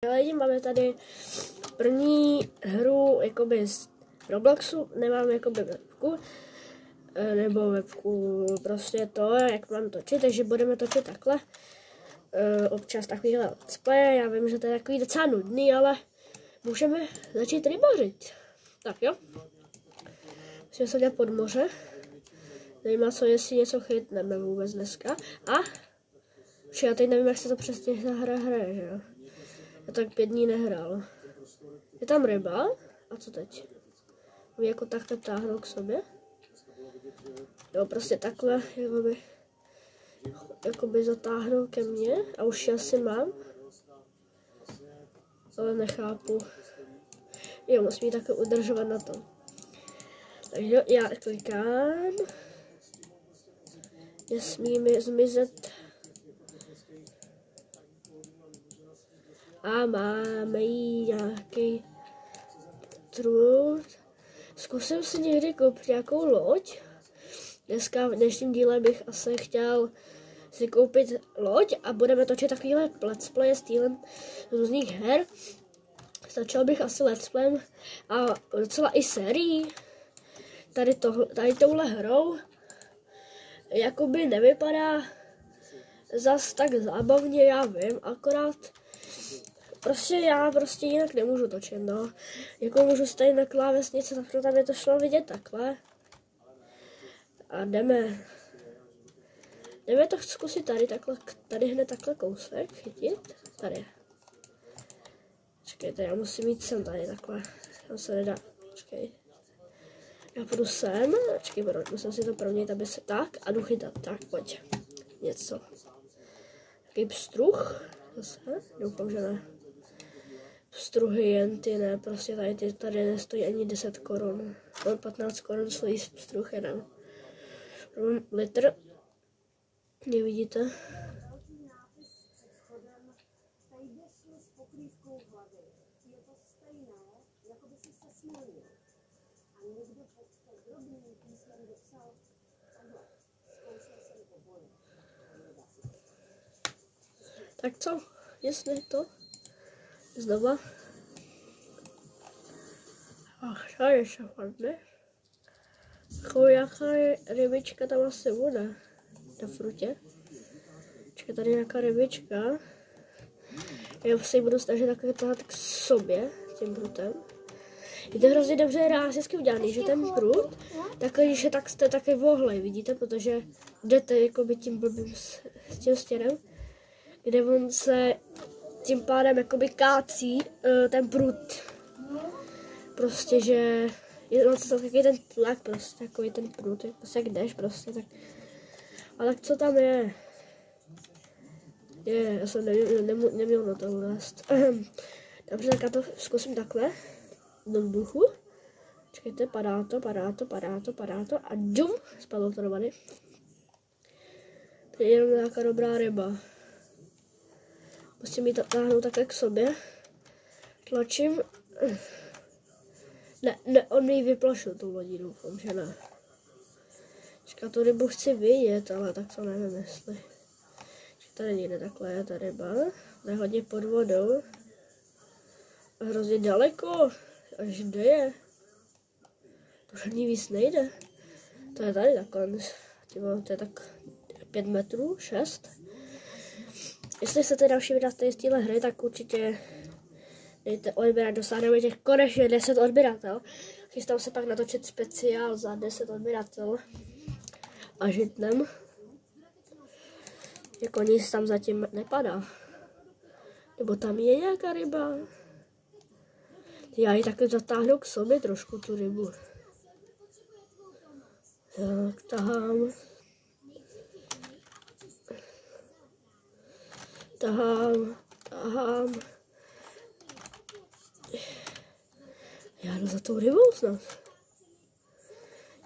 Lidi, máme tady první hru jakoby z Robloxu, nemám jakoby webku, nebo webku, prostě to, jak mám točit, takže budeme točit takhle. Občas takovýhle let's play, já vím, že to je takový docela nudný, ale můžeme začít rybařit. Tak jo. Musíme se dělat pod moře. Zajímá se, jestli něco chytneme vůbec dneska. A já teď nevím, jak se to přesně hraje, že jo. Já tak 5 dní nehrál. Je tam ryba? A co teď? Mě jako takhle táhnou k sobě? Jo, prostě takhle, jakoby zatáhnou ke mně a už asi mám. Ale nechápu. Jo, musím ji takhle udržovat na tom. Takže já klikám. Nesmí mi zmizet. A máme jí nějaký trud. Zkusím si někdy koupit nějakou loď. Dneska v dnešním díle bych asi chtěl si koupit loď a budeme točit takovýhle let's play s týlem různých her. Začal bych asi let's playem a docela i sérií. Tady touhle hrou jakoby nevypadá zas tak zábavně, já vím, akorát já jinak nemůžu točit, no. Jako můžu stát na klávesnici, tak tam je to šlo vidět takhle. A jdeme to zkusit tady hned takhle kousek chytit. Tady. Čekejte, já musím jít sem tady takhle. Tam se nedá, čekej. Já půjdu sem, čekej, musím si to proměnit, aby se tak a jdu chytat. Tak, pojď. Něco. Jaký pstruh? Zase? Doufám, že ne. Pstruhy jen ty ne, prostě tady nestojí ani 10 korun. 15 korun stojí pstruh jeden. Litr. Nevidíte? Tak co? Jestli to? Znova. Ach, tady se padne. Jaká rybička tam asi bude na frutě. Čekaj, tady je nějaká rybička. Já se ji budu snažit takhle tahat k sobě, tím prutem. Je to hrozně dobře hezky udělaný, že ten prut, takhle, když je tak jste taky vohlej, vidíte, protože jdete jakoby tím blbým s tím stěrem, kde on se tím pádem jakoby kácí ten prut. Prostě, že je to takový ten tlak, prostě, takový ten prut, prostě jak jdeš prostě, tak. A tak co tam je? Já jsem neměl na to ulézt. Dobře, tak já to zkusím takhle. Do vzduchu. Čekajte, padá to a džum, spadlo to do vody. To je jenom nějaká dobrá ryba. Musím ji táhnout takhle k sobě. Tlačím. Ne, on mi ji vyplašil tou lodí, doufám, že ne. Čeká, tu rybu chci vidět, ale tak to nevím, jestli. Tady někde takhle je ta ryba. To je hodně pod vodou. A hrozně daleko. Až kde je? To žádný víc nejde. To je tady takhle. To je tak 5 metrů, 6. Jestli chcete další videa z téhle hry, tak určitě dejte odběrat, dosáhneme těch konečně 10 odběratel. Chystám se pak natočit speciál za 10 odběratel. A žitnem. Jako nic tam zatím nepadá. Nebo tam je nějaká ryba. Já ji taky zatáhnu k sobě trošku tu rybu. Tak, tahám. Já jdu za tou rybou snad.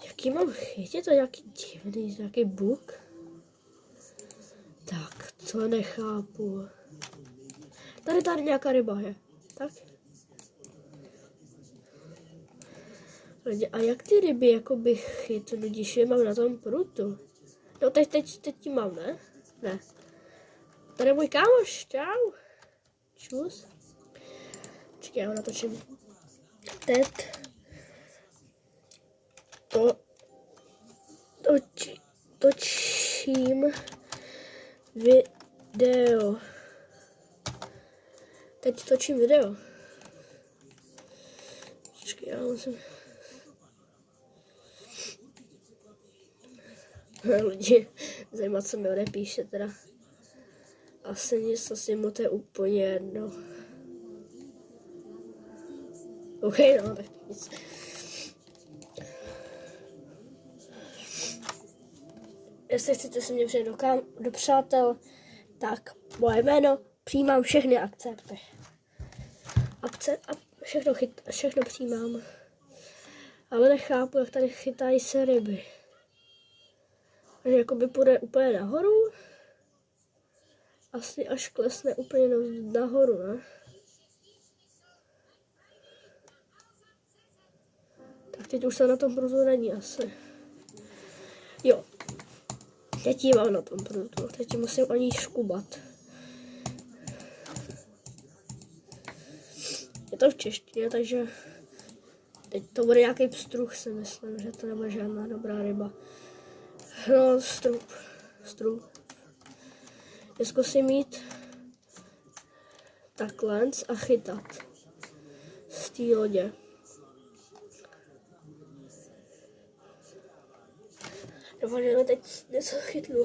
Jaký mám chytit? To je nějaký divný, nějaký buk. Tak, co nechápu. Tady nějaká ryba je. Tak. A jak ty ryby jakoby chytnu, když je mám na tom prutu? No teď ti mám, ne? Ne. Tady je můj kámoš, čau. Čus. Počkej, já ho natočím. Teď točím video. Teď točím video. Počkej, já musím... Lidi, zajímat, co mi odepíše teda. Asi nic, asi mu to je úplně jedno. OK, no, tak nic. Jestli chcete se mě přijet do přátel, tak moje jméno, přijímám všechny akcepty. A všechno přijímám. Ale nechápu, jak tady chytají se ryby. Takže jakoby půjde úplně nahoru. Asi až klesne úplně nahoru, ne? Tak teď už se na tom prudu není asi. Jo. Teď ji mám na tom prudu. Teď musím o ní škubat. Je to v češtině, takže teď to bude nějaký pstruh, si myslím, že to nebude žádná dobrá ryba. No, struh. Já zkusím jít takhle a chytat z té lodě. Doufám, že teď něco chytnu.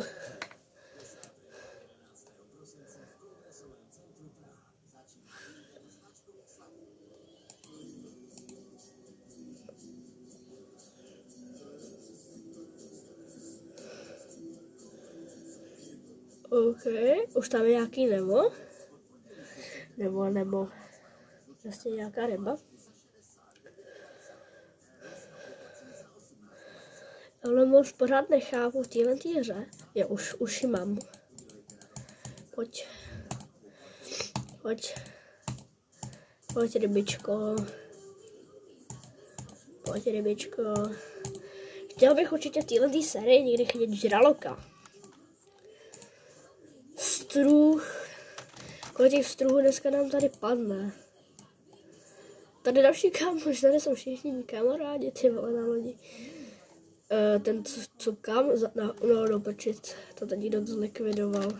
OK, už tam je nějaký nebo vlastně nějaká ryba. Ale moc pořád nechápu v téhle hře. Jo, už ji mám. Pojď rybičko. Pojď rybičko. Chtěl bych určitě v téhle sérii někdy chytit žraloka. Struh. Kolik těch struhů dneska nám tady padne. Tady další kámoš, tady jsou všichni kamarádi, ty vole na lodi. Ten co kam, no počít, to tady někdo zlikvidoval.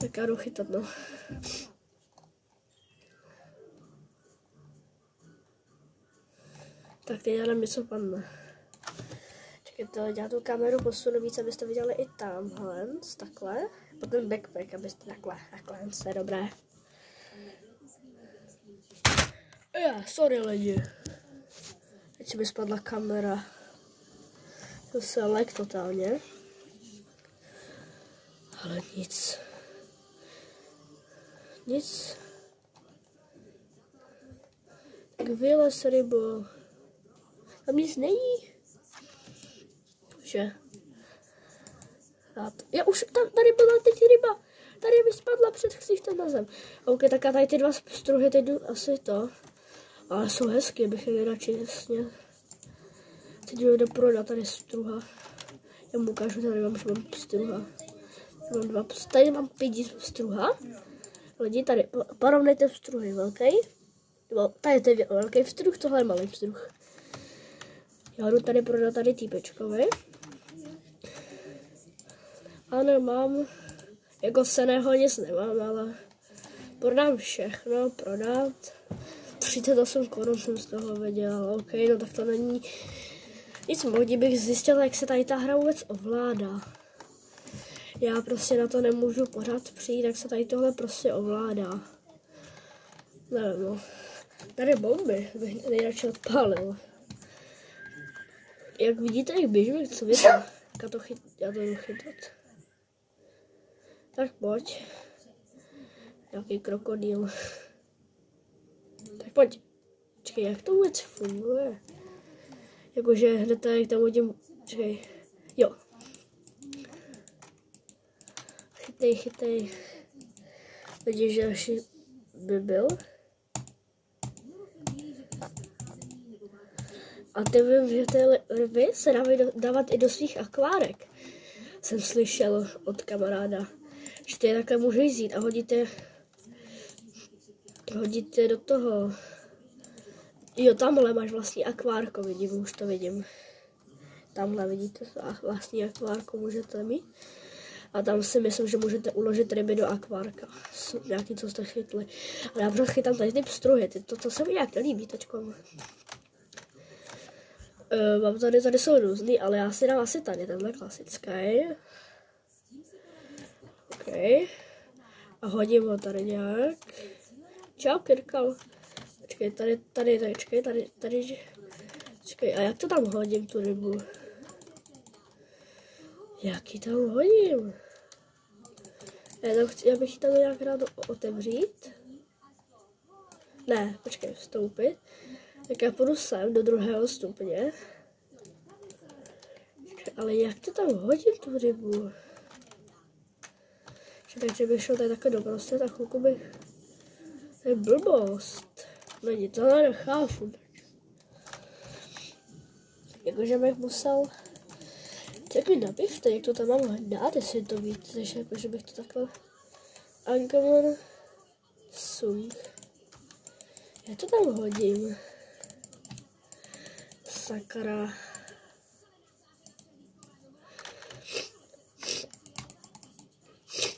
Tak já jdu chytat, no. Tak teď já nám něco padne. Čekajte, já tu kameru posunu víc, abyste viděli i tamhle, takhle. Potom backpack, abyste takhle, to je dobré. Sorry lidi. Teď mi spadla kamera. To se lek totálně. Ale nic. Tak vylez rybo. Tam nic není. Že? Já už, tady byla teď ryba. Tady mi spadla před ksichtem na zem. OK, tak a tady ty dva struhy, teď jdu asi to. Ale jsou hezky, bych je radši, jasně. Teď jdu prodat tady struha. Já mu ukážu, tady mám struha. Tady mám 5 struha. Lidi, tady, porovnejte struhy, velký. Tady to je velký struh, tohle je malý struh. Já jdu tady prodat tady týpečkovi. Ano, mám, jako ceného nic nemám, ale prodám všechno, prodat. 38 korun jsem z toho vydělal, OK, no tak to není nic moc, bych zjistil, jak se tady ta hra vůbec ovládá. Já prostě na to nemůžu pořád přijít, jak se tady tohle prostě ovládá. Nevím, no. Tady bomby bych nejradši odpálil. Jak vidíte, jak běžím, co víte, já to jdu chytat. Tak pojď. Nějaký krokodýl. Tak pojď. Čekaj, jak to vůbec funguje? Jakože hned tady k tomu tím... Čekaj. Jo. Chytej. Vidíš, že další by byl. A ty vím, že ty ryby se dávají dávat i do svých akvárek. Jsem slyšel od kamaráda, že ty je takhle můžeš vzít a hodíte hodit je do toho. Jo, tamhle máš vlastní akvárko, vidím, už to vidím. Tamhle vidíte, vlastní akvárko můžete mít. A tam si myslím, že můžete uložit ryby do akvárka. Nějaký, co jste chytli. Ale já pořád chytám tady ty pstruhy, to se mi nějak nelíbí teďkom. Mám tady jsou různý, ale já si dám asi tady, tenhle klasický. OK. A hodím ho tady nějak. Čau, Kirkal. Počkej, tady. Počkej, a jak to tam hodím, tu rybu? Jak ji tam hodím? Já bych ji tam nějak rád otevřít. Ne, počkej, vstoupit. Tak já půjdu sem do druhého stupně. Ale jak to tam hodím, tu rybu? Takže bych šel tady takhle doprostřed a chvilku bych... To je blbost. Není to, nechápu. Jakože bych musel... Tak mi napište, jak to tam mám dát, jestli to víte, takže jakože bych to takhle... Ankamon... Sung. Já to tam hodím. Sakra.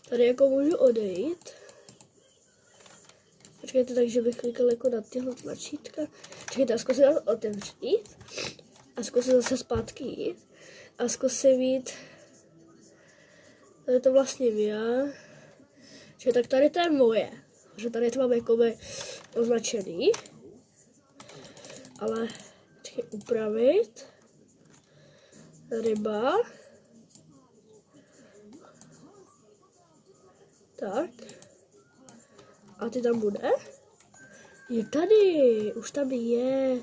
Tady jako můžu odejít. Počkejte, takže bych klikal jako na tyhle tlačítka. Počkejte, a zkusím to otevřít. A zkusím zase zpátky jít. A zkusím jít. Tady to vlastně já. Že tak tady to je moje. Že tady to mám jakoby označený. Ale počkej, upravit. Ryba. Tak. A ty tam bude? Je tady, už tam je.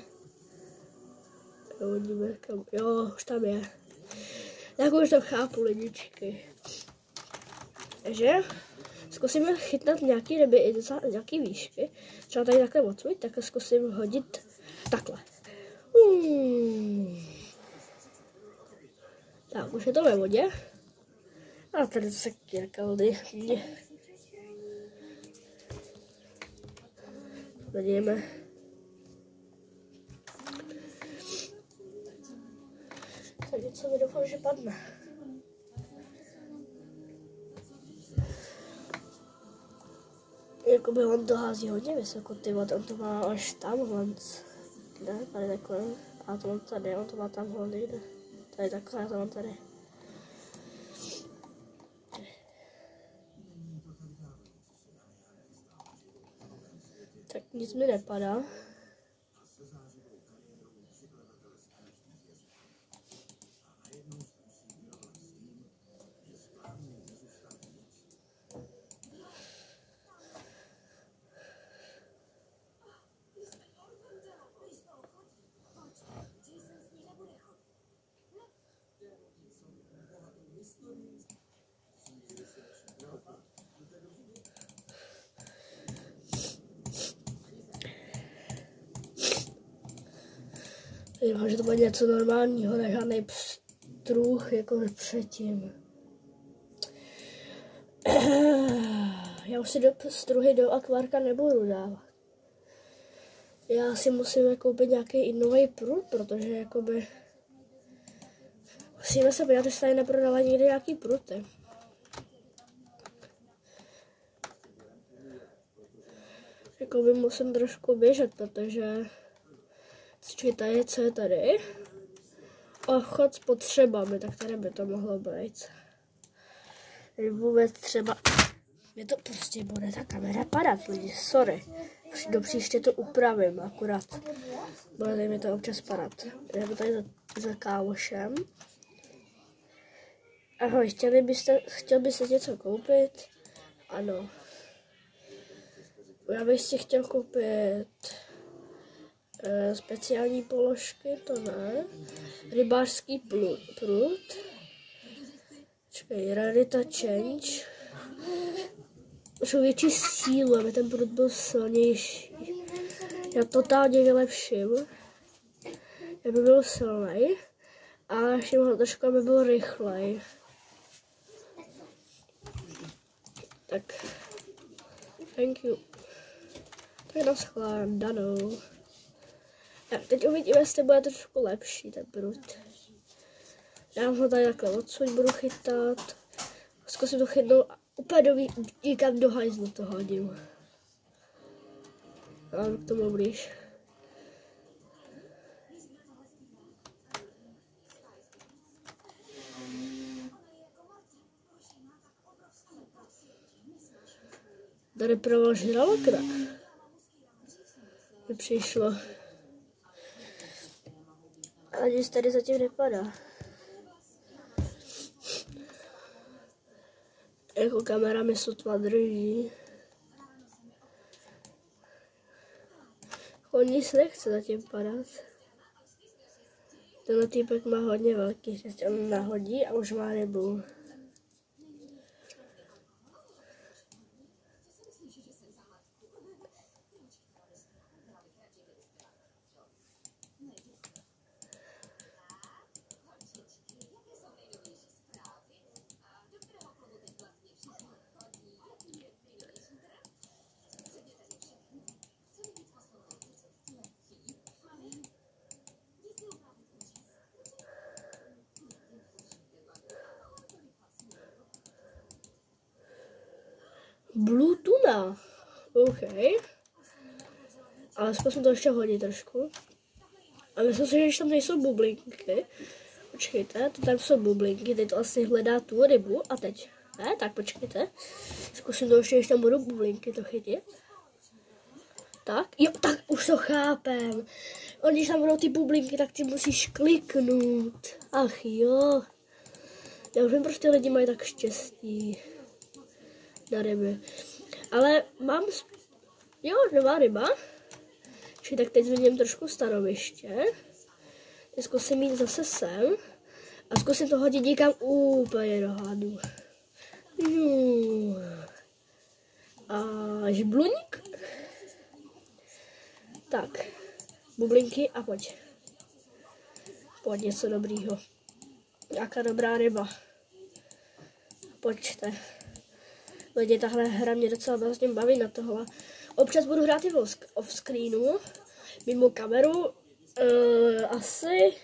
Jo, už tam je. Tak už to chápu, lidičky. Takže zkusíme chytnout nějaký ryby i za nějaký výšky. Třeba tady takhle odsud, tak zkusím hodit takhle. Tak, už je to ve vodě. A tady se kirkaldy. Vidíme. Tak něco mi doufám, že padne. Jakoby on to hází hodně vysoko, ty on to má až tamhle. Ne, tady takhle. A to mám tady, on to má tamhle někde. Tady takhle, a to mám tady. Tak nic mi nepadá. Doufám, že to bude něco normálního, ne žádnej pstruh jako předtím. Já už si pstruhy do akvárka nebudu dávat. Já si musím koupit nějaký nový prut, protože jakoby... Musíme se podívat, jestli tady neprodávají někde nějaký pruty. Jakoby musím trošku běžet, protože... Tady, co je tady? Obchod s potřebami, tak tady by to mohlo být. Vůbec třeba... Mě to prostě bude ta kamera padat, lidi, sorry. Do příště to upravím akurát. Bude mi to občas padat. Jdeme tady za kávošem. Ahoj, chtěl byste něco koupit? Ano. Já bych si chtěl koupit... speciální položky, to ne. Rybářský prut. Čekaj, rarita change. Jsou větší sílu, aby ten prut byl silnější. Já totálně vylepším. Aby byl silnej. A ještě ho trošku, aby byl rychlej. Tak. Thank you. Naschledanou. Tak, teď uvidíme, jestli bude trošku lepší ten prut. Já ho tady takhle odsud budu chytat. Zkusím to chytnout a úplně někam do hajzlu to hodím. A k tomu blíž. Tady proval žraloka. Mi přišlo. A nic tady zatím nepadá. Jako kamera mi sotva drží. On nic nechce zatím padat. Tenhle týpek má hodně velký, že on nahodí a už má rybu. Blue tuna. OK. Ale zkusím to ještě hodit trošku. A myslím si, že tam nejsou bublinky. Počkejte, to tam jsou bublinky, teď to asi hledá tu rybu. A teď, ne, tak počkejte. Zkusím to ještě, když tam budou bublinky, to chytit. Tak, jo, tak už to chápem. Když tam budou ty bublinky, tak ty musíš kliknout. Ach jo. Já už vím, proč ty lidi mají tak štěstí na ryby. Ale mám, jo, nová ryba. Čili tak teď změním trošku stanoviště. Zkusím jít zase sem. A zkusím to hodit někam úplně do hádu. A žbluník. Tak, bublinky a pojď. Pojď něco dobrýho. Jaká dobrá ryba. Pojďte. Lidi, tahle hra mě docela vlastně baví na tohle. Občas budu hrát i off screenu, mimo kameru. Asi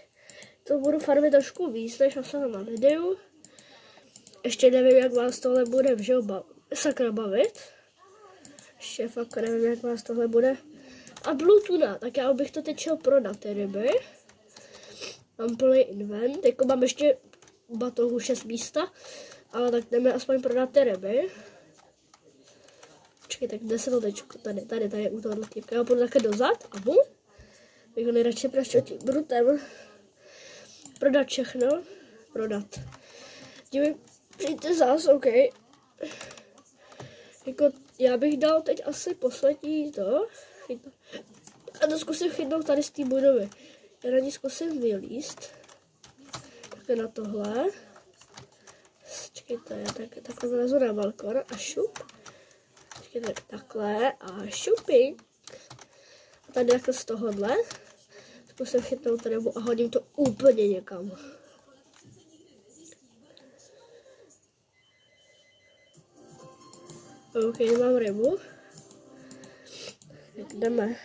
to budu farmit trošku víc, než na videu. Ještě nevím, jak vás tohle bude sakra bavit. Ještě fakt nevím, jak vás tohle bude. A Blue tuna, tak já bych to teď šel prodat ty ryby. Mám plný invent, jako mám ještě batohu 6 místa, ale tak jdeme aspoň prodat ty ryby. Počkej, tak kde se to tečko? Tady u tohohle týpka. Já půjdu také dozad a bum. Bych ho nejradši praštil tím brutem. Prodat všechno. Prodat. Dívej, přijďte zás, OK. Jako, já bych dal teď asi poslední to. A to zkusím chytnout tady z té budovy. Já na ní zkusím vylíst. Také na tohle. Čekejte, já takhle vylezu na balkon a šup. Čekejte, takhle a šupy. A tady takhle z tohohle. Zkusím chytnout rybu a hodím to úplně někam. OK, mám rybu. Tak jdeme.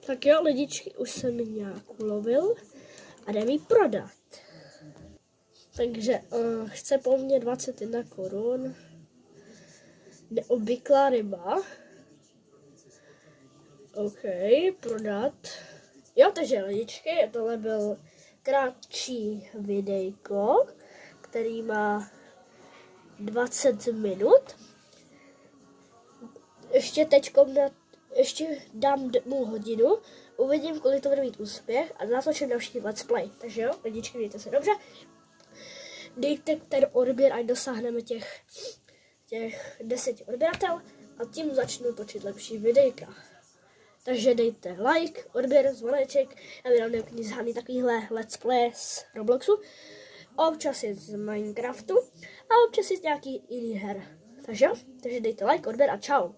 Tak jo, lidičky, už jsem nějak ulovil a jdem ji prodat. Takže chce po mně 21 korun. Neobvyklá ryba. OK, prodat. Jo, takže lidičky, tohle byl kratší videjko, který má 20 minut. Ještě dám mu hodinu, uvidím, kolik to bude mít úspěch a natočím další let's play. Takže jo, lidičky, mějte se dobře. Dejte ten odběr, ať dosáhneme těch 10 odběratel a tím začnu točit lepší videjka. Takže dejte like, odběr, zvoneček, já vydám neoknizhaný takovýhle let's play z Robloxu. Občas je z Minecraftu a občas je z nějaký jiný her. Takže dejte like, odběr a čau.